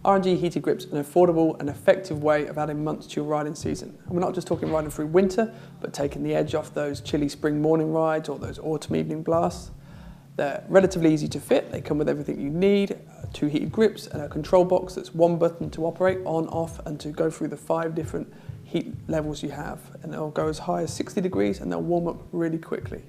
R&G heated grips are an affordable and effective way of adding months to your riding season. And we're not just talking riding through winter, but taking the edge off those chilly spring morning rides or those autumn evening blasts. They're relatively easy to fit. They come with everything you need, 2 heated grips and a control box that's 1 button to operate on, off, and to go through the 5 different heat levels you have. And they'll go as high as 60 degrees and they'll warm up really quickly.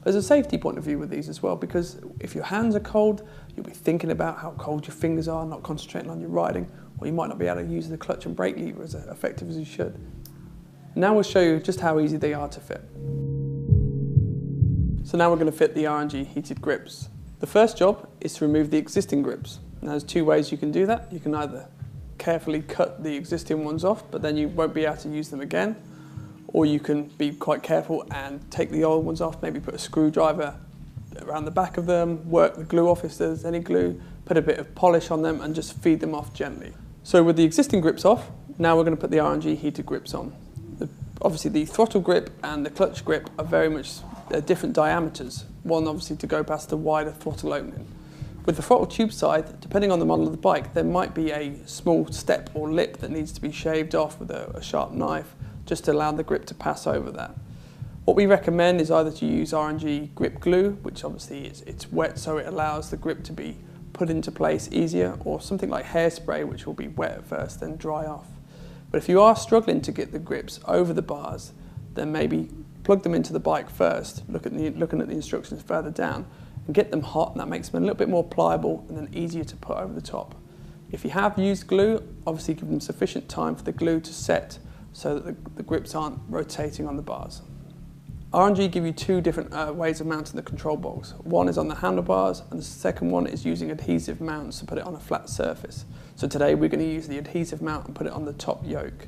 There's a safety point of view with these as well, because if your hands are cold, you'll be thinking about how cold your fingers are, not concentrating on your riding, or you might not be able to use the clutch and brake lever as effective as you should. Now we'll show you just how easy they are to fit. So now we're going to fit the R&G heated grips. The first job is to remove the existing grips. Now there's 2 ways you can do that. You can either carefully cut the existing ones off, but then you won't be able to use them again. Or you can be quite careful and take the old ones off, maybe put a screwdriver around the back of them, work the glue off if there's any glue, put a bit of polish on them and just feed them off gently. So with the existing grips off, now we're going to put the R&G heated grips on. Obviously the throttle grip and the clutch grip are very much different diameters, one obviously to go past the wider throttle opening. With the throttle tube side, depending on the model of the bike, there might be a small step or lip that needs to be shaved off with a sharp knife, just to allow the grip to pass over that. What we recommend is either to use R&G grip glue, which obviously it's wet so it allows the grip to be put into place easier, or something like hairspray which will be wet at first then dry off. But if you are struggling to get the grips over the bars, then maybe plug them into the bike first, looking at the instructions further down, and get them hot, and that makes them a little bit more pliable and then easier to put over the top. If you have used glue, obviously give them sufficient time for the glue to set so that the grips aren't rotating on the bars. R&G give you 2 different ways of mounting the control box. One is on the handlebars and the second one is using adhesive mounts to put it on a flat surface. So today we're going to use the adhesive mount and put it on the top yoke.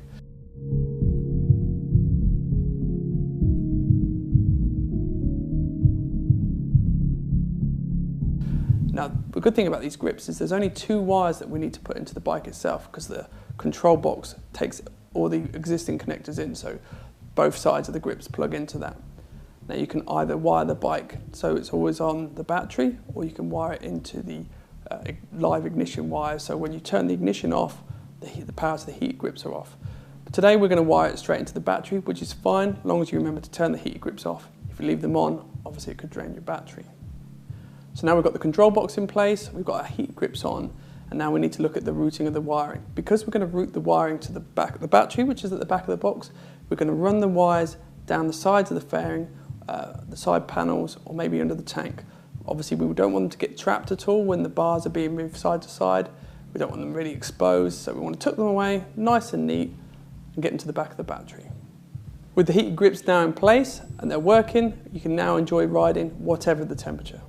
Now, the good thing about these grips is there's only 2 wires that we need to put into the bike itself, because the control box takes all the existing connectors in, so both sides of the grips plug into that. Now you can either wire the bike so it's always on the battery, or you can wire it into the live ignition wire, so when you turn the ignition off, the power to the heat grips are off. But today we're going to wire it straight into the battery, which is fine, as long as you remember to turn the heat grips off. If you leave them on, obviously it could drain your battery. So now we've got the control box in place, we've got our heat grips on, and now we need to look at the routing of the wiring. Because we're going to route the wiring to the back of the battery, which is at the back of the box, we're going to run the wires down the sides of the fairing, the side panels, or maybe under the tank. Obviously we don't want them to get trapped at all when the bars are being moved side to side. We don't want them really exposed, so we want to tuck them away nice and neat and get into the back of the battery. With the heated grips now in place and they're working, you can now enjoy riding whatever the temperature.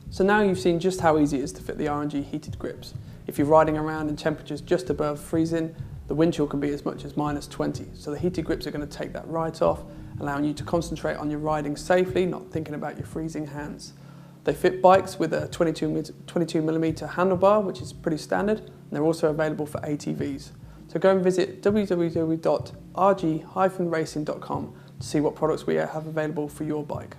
So now you've seen just how easy it is to fit the R&G heated grips. If you're riding around in temperatures just above freezing, the wind chill can be as much as -20. So the heated grips are going to take that right off, allowing you to concentrate on your riding safely, not thinking about your freezing hands. They fit bikes with a 22mm handlebar, which is pretty standard, and they're also available for ATVs. So go and visit www.rg-racing.com to see what products we have available for your bike.